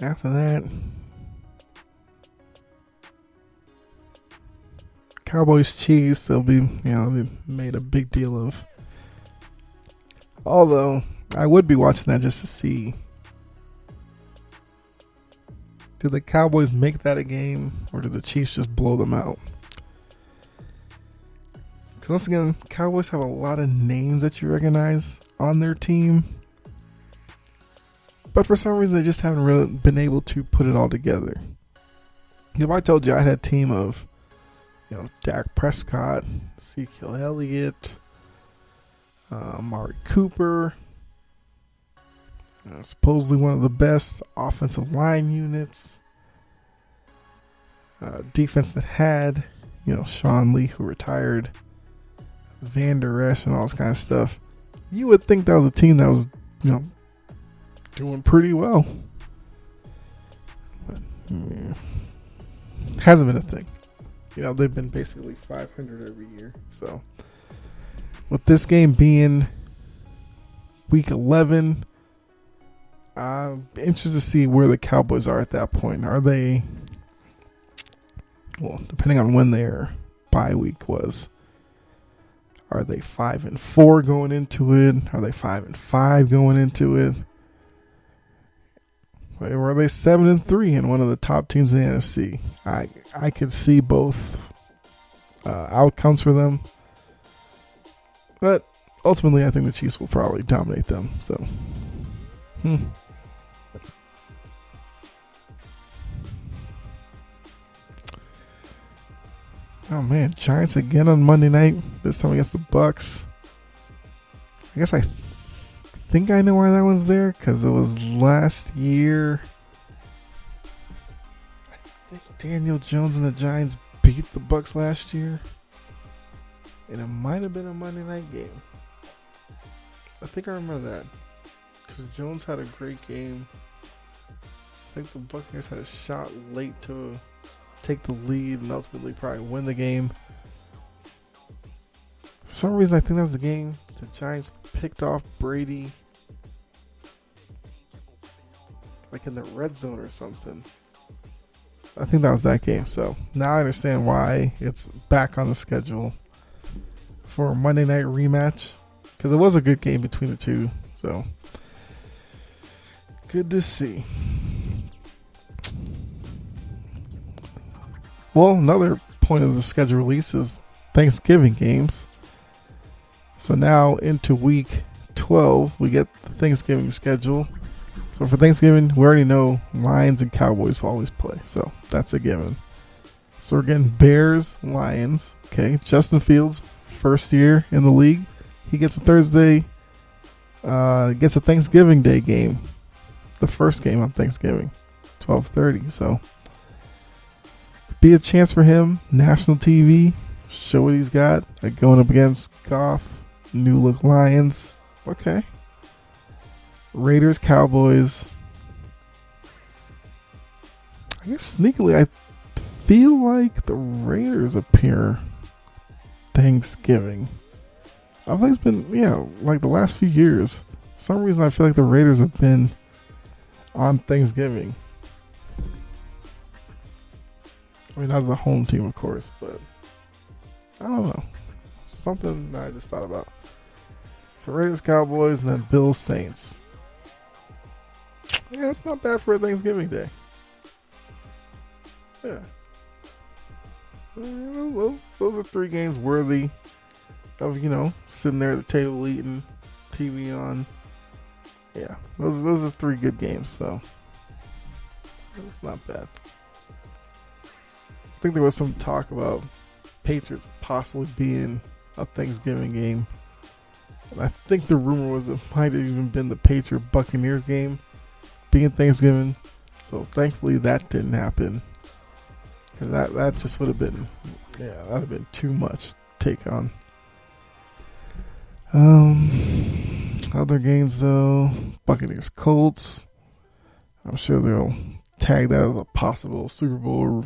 After that, Cowboys Chiefs, they'll be made a big deal of. Although I would be watching that just to see, did the Cowboys make that a game or did the Chiefs just blow them out? Because once again, Cowboys have a lot of names that you recognize on their team, but for some reason they just haven't really been able to put it all together. If I told you I had a team of, Dak Prescott, Ezekiel Elliott, Amari Cooper, supposedly one of the best offensive line units, defense that had, Sean Lee, who retired, Van Der Esch, and all this kind of stuff, you would think that was a team that was, doing pretty well. But, hasn't been a thing. They've been basically 500 every year. So, with this game being week 11, I'm interested to see where the Cowboys are at that point. Are they, depending on when their bye week was, are they 5-4 going into it? Are they 5-5 going into it? Or are they 7-3 and one of the top teams in the NFC? I could see both outcomes for them, but ultimately I think the Chiefs will probably dominate them. So, oh man, Giants again on Monday night. This time against the Bucks. I guess I think I know why that one's there, because it was last year. I think Daniel Jones and the Giants beat the Bucks last year, and it might have been a Monday night game. I think I remember that, because Jones had a great game. I think the Buccaneers had a shot late to take the lead and ultimately probably win the game. For some reason, I think that was the game the Giants picked off Brady, like in the red zone or something. I think that was that game. So now I understand why it's back on the schedule for a Monday night rematch, because it was a good game between the two. So good to see. Well, another point of the schedule release is Thanksgiving games. So now into week 12, we get the Thanksgiving schedule. So for Thanksgiving, we already know Lions and Cowboys will always play. So that's a given. So we're getting Bears, Lions. Okay, Justin Fields, first year in the league. He gets a Thursday, gets a Thanksgiving Day game. The first game on Thanksgiving, 12:30. So be a chance for him, national TV, show what he's got. Like going up against Goff, new look Lions. Okay. Raiders, Cowboys. I guess sneakily, I feel like the Raiders appear Thanksgiving. I think it's been, like the last few years. For some reason, I feel like the Raiders have been on Thanksgiving. I mean, that's the home team, of course, but I don't know. Something that I just thought about. So Raiders, Cowboys, and then Bills, Saints. Yeah, it's not bad for a Thanksgiving Day. Yeah. Those are three games worthy of, sitting there at the table eating, TV on. Yeah, those are three good games, so it's not bad. I think there was some talk about Patriots possibly being a Thanksgiving game. And I think the rumor was it might have even been the Patriot-Buccaneers game being Thanksgiving. So thankfully that didn't happen. Because that just would have been, that would have been too much to take on. Other games, though, Buccaneers Colts. I'm sure they'll tag that as a possible Super Bowl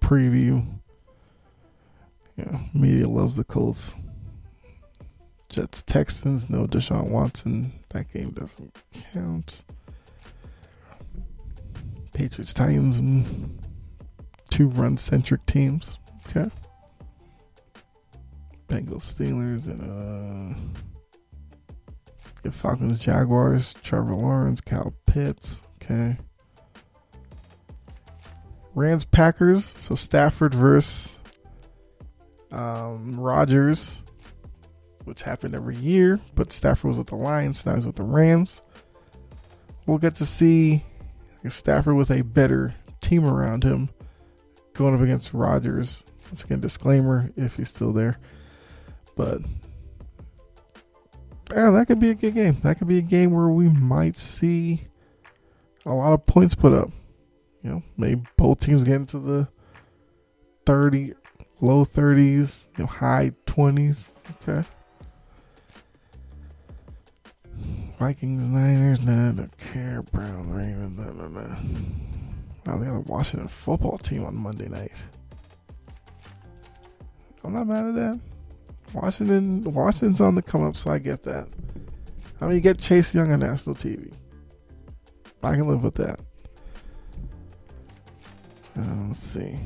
preview. Media loves the Colts. Jets Texans, no Deshaun Watson. That game doesn't count. Patriots Titans, 2 run-centric teams. Okay. Bengals Steelers and Falcons Jaguars. Trevor Lawrence, Kyle Pitts. Okay. Rams Packers. So Stafford versus Rodgers, which happened every year, but Stafford was with the Lions, now he's with the Rams. We'll get to see Stafford with a better team around him going up against Rodgers. Once again, disclaimer if he's still there. But that could be a good game. That could be a game where we might see a lot of points put up. Maybe both teams get into the 30, low 30s, high 20s. Okay. Vikings, Niners, nah, don't care. Browns, Ravens, nah. They got the Washington football team on Monday night. I'm not mad at that. Washington's on the come up, so I get that. I mean, you get Chase Young on national TV. I can live with that. Let's see.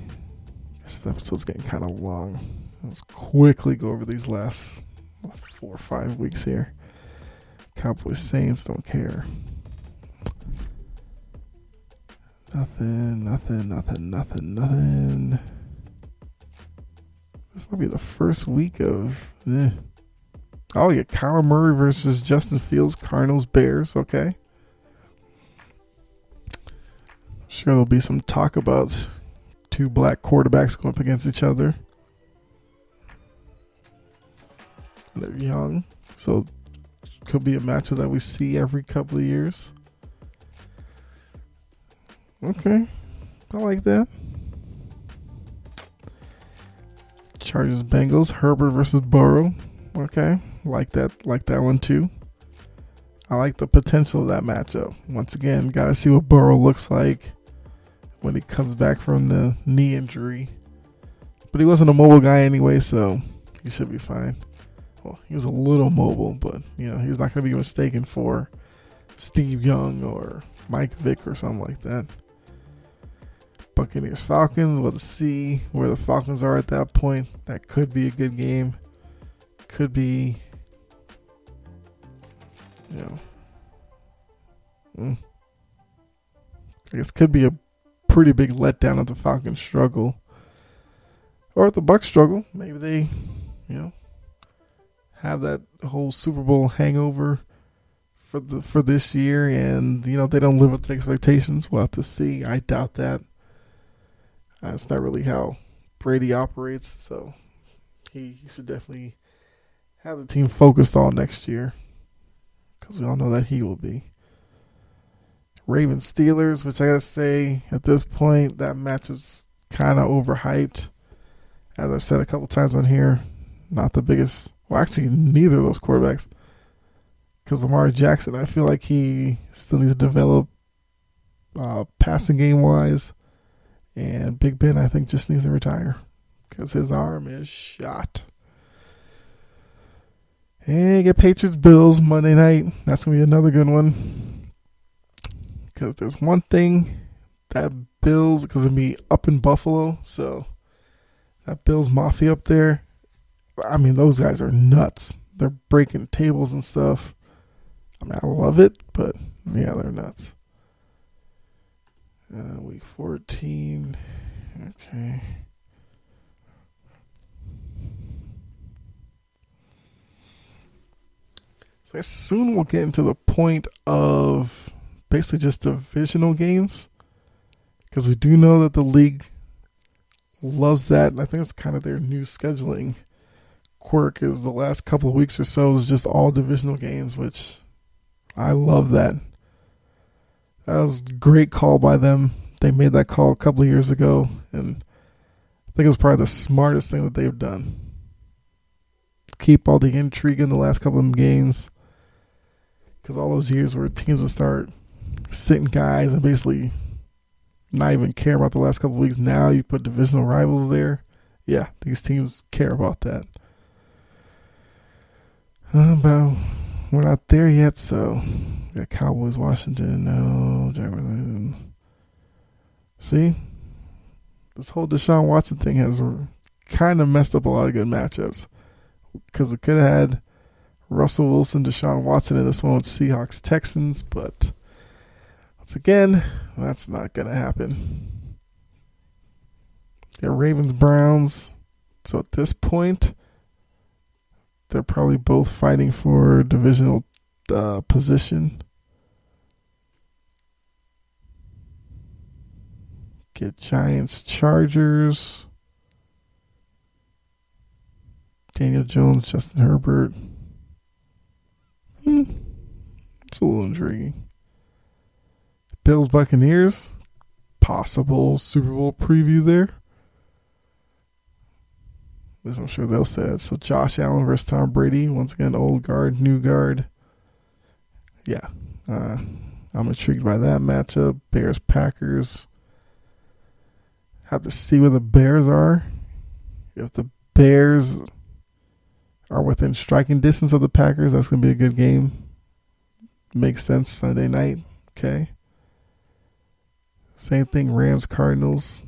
This episode's getting kind of long. Let's quickly go over these last 4 or 5 weeks here. Cowboys Saints, don't care. Nothing. This might be the first week of... Oh, yeah, Kyler Murray versus Justin Fields, Cardinals, Bears, okay. Sure, there'll be some talk about 2 black quarterbacks going up against each other. They're young, so could be a matchup that we see every couple of years. Okay, I like that. Chargers, Bengals, Herbert versus Burrow. Okay, like that one too. I like the potential of that matchup. Once again, got to see what Burrow looks like when he comes back from the knee injury. But he wasn't a mobile guy anyway, so he should be fine. Well, he was a little mobile, but he's not going to be mistaken for Steve Young or Mike Vick or something like that. Buccaneers Falcons, we'll see where the Falcons are at that point. That could be a good game. Could be, I guess could be a pretty big letdown if the Falcons struggle. Or if the Bucs struggle. Maybe they, have that whole Super Bowl hangover for this year, and they don't live up to expectations. We'll have to see. I doubt that. That's not really how Brady operates, so he should definitely have the team focused on next year, because we all know that he will be. Ravens Steelers, which I gotta say at this point that match is kind of overhyped. As I've said a couple times on here, not the biggest. Well, actually, neither of those quarterbacks. Because Lamar Jackson, I feel like he still needs to develop passing game wise. And Big Ben, I think, just needs to retire because his arm is shot. And you get Patriots Bills Monday night. That's going to be another good one. Because there's one thing that Bills, because it'll be up in Buffalo. So that Bills Mafia up there, I mean, those guys are nuts. They're breaking tables and stuff. I mean, I love it, but yeah, they're nuts. Week 14. Okay. So soon we'll get into the point of basically just divisional games, because we do know that the league loves that, and I think it's kind of their new scheduling quirk is the last couple of weeks or so is just all divisional games, which I love that. That was a great call by them. They made that call a couple of years ago, and I think it was probably the smartest thing that they've done. Keep all the intrigue in the last couple of games. Because all those years where teams would start sitting guys and basically not even care about the last couple of weeks. Now you put divisional rivals there. Yeah, these teams care about that. But we're not there yet, so we got Cowboys, Washington, no, Jaguars. See, this whole Deshaun Watson thing has kind of messed up a lot of good matchups because we could have had Russell Wilson, Deshaun Watson in this one with Seahawks, Texans, but once again, that's not going to happen. Yeah, Ravens, Browns. So at this point, they're probably both fighting for divisional position. Get Giants, Chargers. Daniel Jones, Justin Herbert. It's a little intriguing. Bills, Buccaneers. Possible Super Bowl preview there. At least I'm sure they'll say it. So Josh Allen versus Tom Brady. Once again, old guard, new guard. Yeah. I'm intrigued by that matchup. Bears, Packers. Have to see where the Bears are. If the Bears are within striking distance of the Packers, that's going to be a good game. Makes sense. Sunday night. Okay. Same thing. Rams, Cardinals.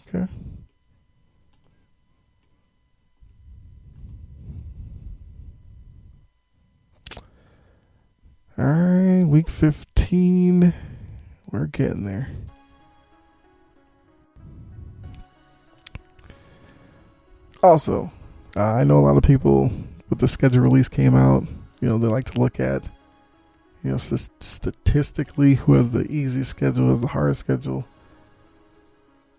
Okay. All right. Week 15. We're getting there. Also, I know a lot of people, with the schedule release came out, they like to look at, statistically who has the easiest schedule, who has the hardest schedule.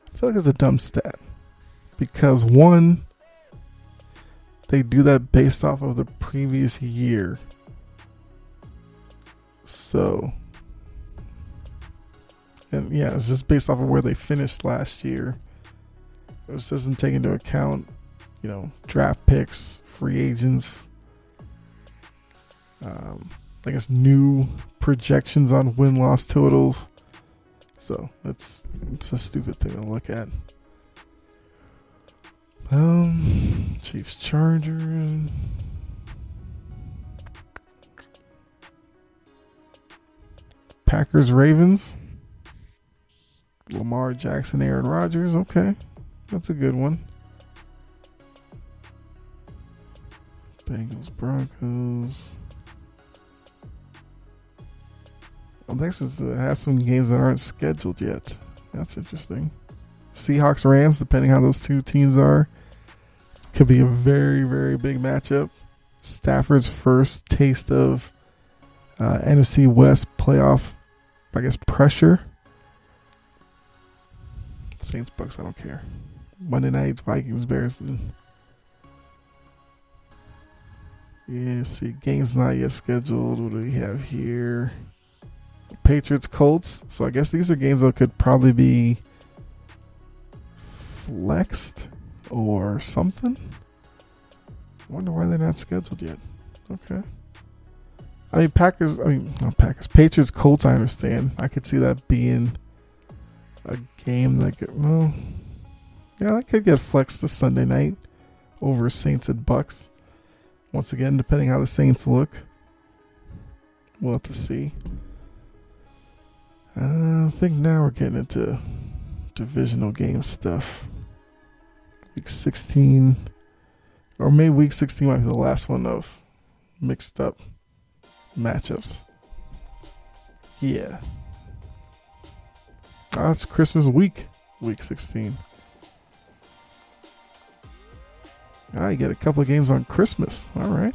I feel like it's a dumb stat. Because one, they do that based off of the previous year. So, and yeah, it's just based off of where they finished last year. It doesn't take into account draft picks, free agents, I guess new projections on win-loss totals. So it's a stupid thing to look at. Chiefs, Chargers. Packers, Ravens. Lamar Jackson, Aaron Rodgers. Okay, that's a good one. Bengals, Broncos. Next is has some games that aren't scheduled yet. That's interesting. Seahawks, Rams, depending how those two teams are, could be a very, very big matchup. Stafford's first taste of NFC West playoff, pressure. Saints, Bucks, I don't care. Monday night, Vikings, Bears. Yeah, see, game's not yet scheduled. What do we have here? Patriots, Colts. So I guess these are games that could probably be flexed or something. I wonder why they're not scheduled yet. Okay. Patriots, Colts, I understand. I could see that being a game that that could get flexed to Sunday night over Saints and Bucks. Once again, depending how the Saints look, we'll have to see. I think now we're getting into divisional game stuff. Week 16, or maybe week 16 might be the last one of mixed up matchups. Yeah. It's Christmas week, week 16. You get a couple of games on Christmas. All right.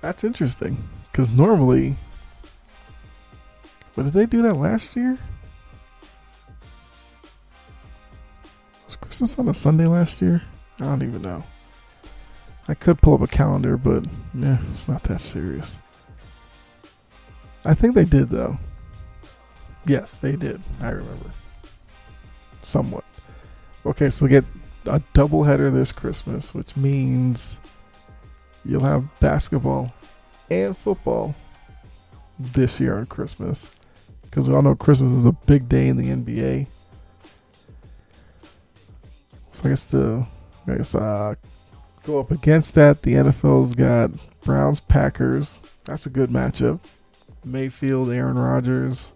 That's interesting. Because normally, did they do that last year? Was Christmas on a Sunday last year? I don't even know. I could pull up a calendar, but it's not that serious. I think they did, though. Yes, they did. I remember. Somewhat. Okay, so we get a doubleheader this Christmas, which means you'll have basketball and football this year on Christmas. Because we all know Christmas is a big day in the NBA. So I guess go up against that. The NFL's got Browns, Packers. That's a good matchup. Mayfield, Aaron Rodgers.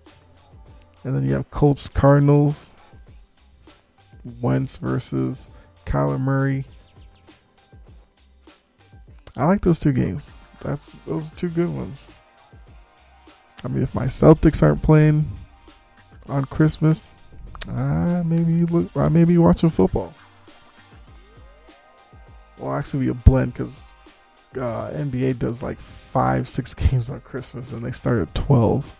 And then you have Colts, Cardinals. Wentz versus Kyler Murray. I like those two games. Those are two good ones. I mean, if my Celtics aren't playing on Christmas, maybe watching football. Well, actually, be a blend because NBA does like 5-6 games on Christmas, and they start at 12.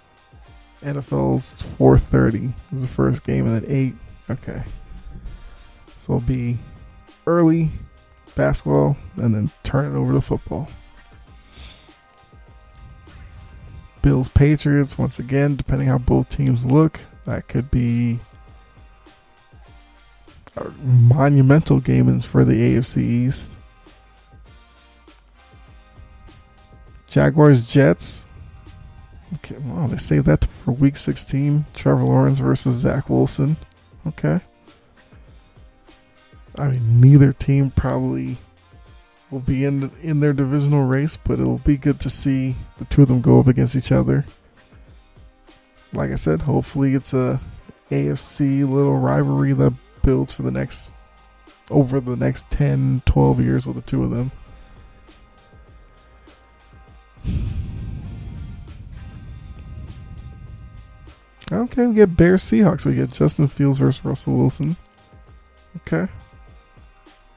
NFL's 4:30 is the first game, and then 8. Okay, so it'll be early basketball, and then turn it over to football. Bills, Patriots, once again, depending how both teams look, that could be a monumental game for the AFC East. Jaguars, Jets. Okay, wow, they saved that for Week 16. Trevor Lawrence versus Zach Wilson. Okay. I mean, neither team probably will be in their divisional race, but it'll be good to see the two of them go up against each other. Like I said, hopefully it's a AFC little rivalry that builds for over the next 10, 12 years with the two of them. Okay, we get Bears, Seahawks. We get Justin Fields versus Russell Wilson. Okay.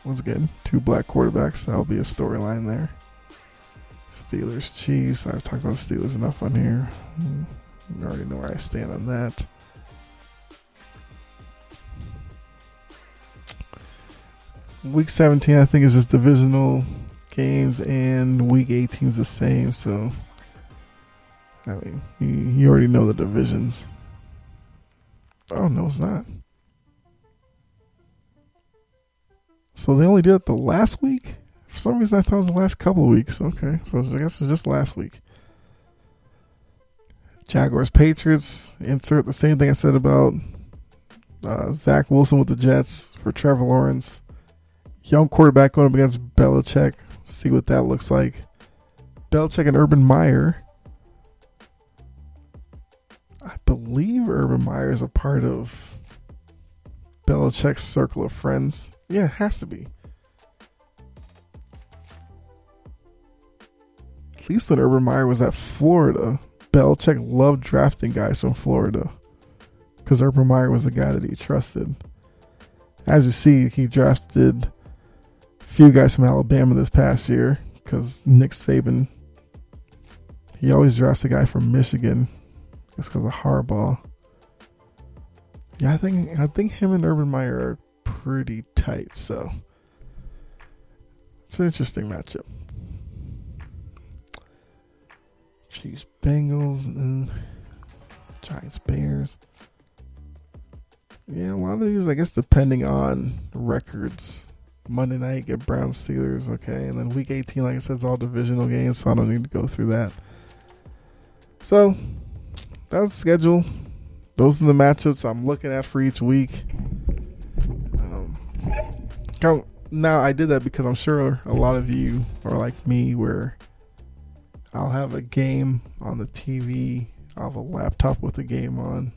Once again, two black quarterbacks. That'll be a storyline there. Steelers, Chiefs. I've talked about the Steelers enough on here. You already know where I stand on that. Week 17, I think, is just divisional games, and Week 18 is the same. So, I mean, you already know the divisions. Oh, no, it's not. So they only did it the last week? For some reason, I thought it was the last couple of weeks. Okay, so I guess it's just last week. Jaguars, Patriots. Insert the same thing I said about Zach Wilson with the Jets for Trevor Lawrence. Young quarterback going up against Belichick. See what that looks like. Belichick and Urban Meyer. I believe Urban Meyer is a part of Belichick's circle of friends. Yeah, it has to be. At least when Urban Meyer was at Florida, Belichick loved drafting guys from Florida because Urban Meyer was the guy that he trusted. As you see, he drafted a few guys from Alabama this past year because Nick Saban, he always drafts a guy from Michigan just because of Harbaugh. Yeah, I think him and Urban Meyer are pretty tight, so it's an interesting matchup. Chiefs, Bengals, Giants, Bears. Yeah, a lot of these, I guess, depending on records. Monday night, get Browns, Steelers, okay, and then Week 18, like I said, it's all divisional games, so I don't need to go through that. So that's the schedule. Those are the matchups I'm looking at for each week. Now, I did that because I'm sure a lot of you are like me where I'll have a game on the TV. I'll have a laptop with a game on.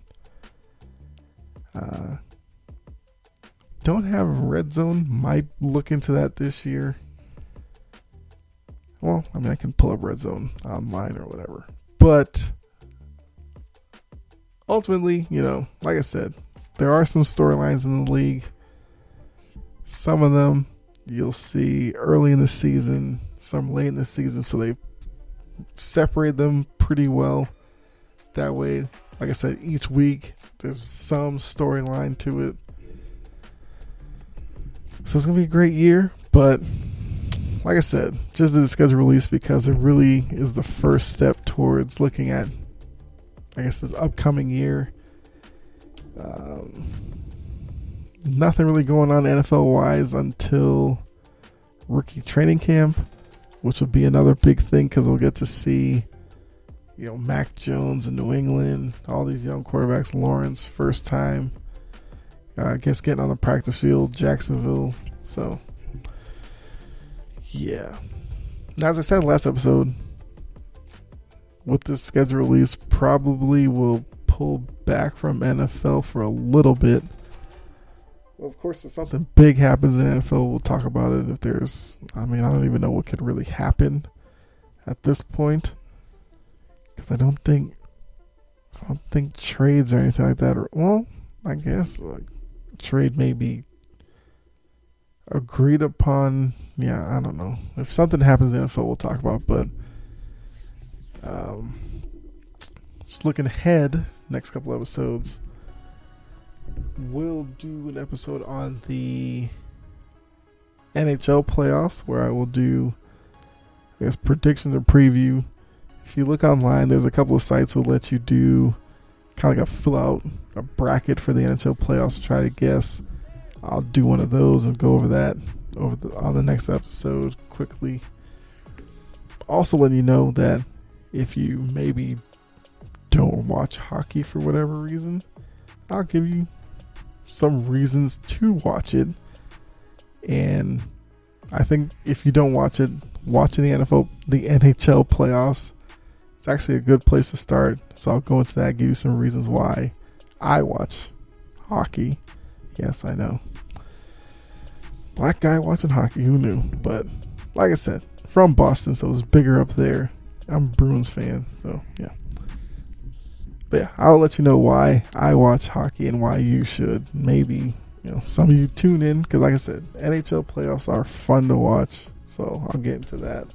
Don't have Red Zone. Might look into that this year. Well, I mean, I can pull up Red Zone online or whatever. But ultimately, like I said, there are some storylines in the league. Some of them you'll see early in the season, some late in the season, so they separate them pretty well. That way, like I said, each week there's some storyline to it. So it's going to be a great year, but like I said, just did the schedule release because it really is the first step towards looking at, I guess, this upcoming year. Nothing really going on NFL-wise until rookie training camp, which will be another big thing because we'll get to see, Mac Jones in New England, all these young quarterbacks. Lawrence, first time, I guess, getting on the practice field, Jacksonville. So, yeah. Now, as I said last episode, with this schedule release, probably will pull back from NFL for a little bit. Well, of course, if something big happens in NFL, we'll talk about it. If there's, I don't even know what could really happen at this point, because I don't think trades or anything like that. Well, I guess trade may be agreed upon. Yeah, I don't know. If something happens in the NFL, we'll talk about. But just looking ahead, next couple episodes, we'll do an episode on the NHL playoffs where I will do, I guess, predictions or preview. If you look online, there's a couple of sites that will let you do kind of like fill out a bracket for the NHL playoffs to try to guess. I'll do one of those and go over that on the next episode quickly. Also letting you know that if you maybe don't watch hockey for whatever reason, I'll give you some reasons to watch it. And I think if you don't watch it, watching the NHL playoffs, it's actually a good place to start. So I'll go into that, give you some reasons why I watch hockey. Yes, I know. Black guy watching hockey, who knew? But like I said, from Boston, so it's bigger up there. I'm a Bruins fan, so yeah. But yeah, I'll let you know why I watch hockey and why you should. Maybe, some of you tune in, because like I said, NHL playoffs are fun to watch. So I'll get into that.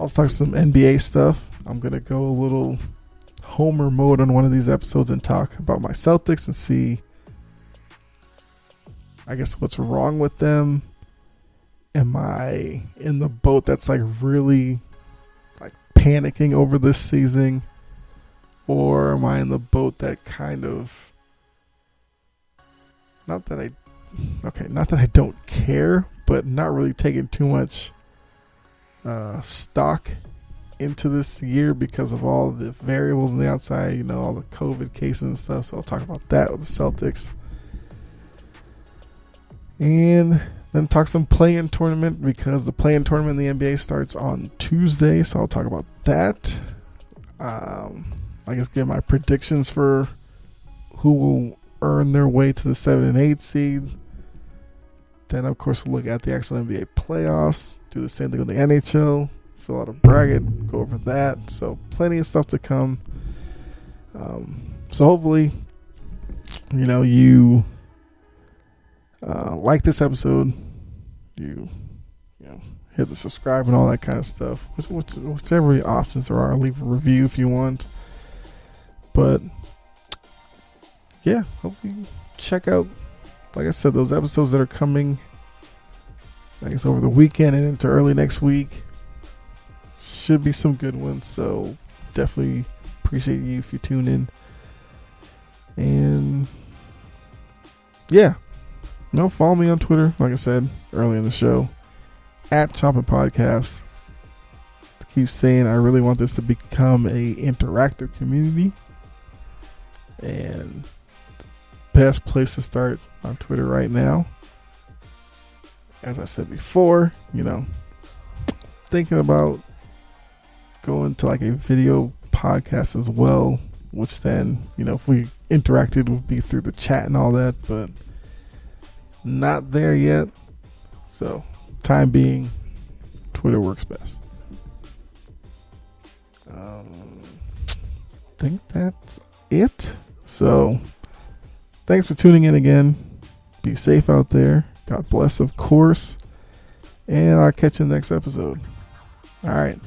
I'll talk some NBA stuff. I'm going to go a little homer mode on one of these episodes and talk about my Celtics and see, I guess, what's wrong with them. Am I in the boat that's really panicking over this season? Or am I in the boat that kind of, not that I don't care, but not really taking too much stock into this year because of all the variables on the outside, all the COVID cases and stuff. So I'll talk about that with the Celtics. And then talk some play-in tournament, because the play-in tournament in the NBA starts on Tuesday. So I'll talk about that. I guess give my predictions for who will earn their way to the 7 and 8 seed. Then, of course, we'll look at the actual NBA playoffs. Do the same thing with the NHL. Fill out a bracket. Go over that. So, plenty of stuff to come. So, hopefully, you like this episode. You hit the subscribe and all that kind of stuff. Whichever options there are. Leave a review if you want. But, yeah, hopefully check out, like I said, those episodes that are coming, I guess, over the weekend and into early next week. Should be some good ones, so definitely appreciate you if you tune in. And, yeah, follow me on Twitter, like I said earlier in the show, at Chompin' Podcast. I keep saying I really want this to become a interactive community. And best place to start on Twitter right now, as I said before, thinking about going to a video podcast as well, which then, if we interacted, would be through the chat and all that, but not there yet. So, time being, Twitter works best. I think that's it. So, thanks for tuning in again. Be safe out there. God bless, of course. And I'll catch you in the next episode. All right.